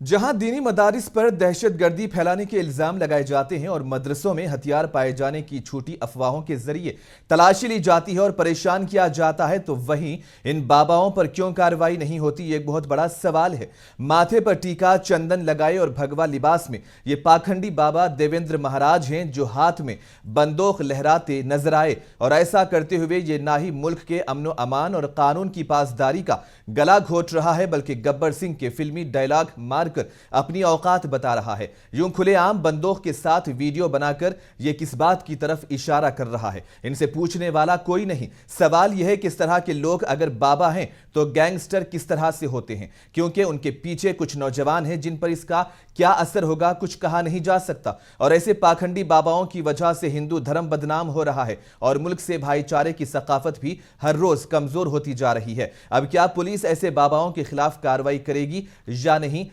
जहां दीनी मदारिस पर दहशतगर्दी फैलाने के इल्जाम लगाए जाते हैं और मदरसों में हथियार पाए जाने की झूठी अफवाहों के जरिए तलाशी ली जाती है और परेशान किया जाता है, तो वहीं इन बाबाओं पर क्यों कार्रवाई नहीं होती, ये एक बहुत बड़ा सवाल है। माथे पर टीका, चंदन लगाए और भगवा लिबास में ये पाखंडी बाबा देवेंद्र महाराज हैं, जो हाथ में बंदूक लहराते नजर आए। और ऐसा करते हुए ये ना ही मुल्क के अमनो अमान और कानून की पासदारी का गला घोट रहा है, बल्कि गब्बर सिंह के फिल्मी डायलॉग मारकर अपनी औकात बता रहा है। यूं खुलेआम बंदूक के साथ वीडियो बनाकर यह किस बात की तरफ इशारा कर रहा है, इनसे पूछने वाला कोई नहीं। सवाल यह है कि इस तरह के लोग अगर बाबा हैं तो गैंगस्टर किस तरह से होते हैं, क्योंकि उनके पीछे कुछ नौजवान हैं जिन पर इसका क्या असर होगा कुछ कहा नहीं जा सकता। और ऐसे पाखंडी बाबाओं की वजह से हिंदू धर्म बदनाम हो रहा है और मुल्क से भाईचारे की सकाफत भी हर रोज कमजोर होती जा रही है। अब क्या पुलिस ऐसे बाबाओं के खिलाफ कार्रवाई करेगी या नहीं,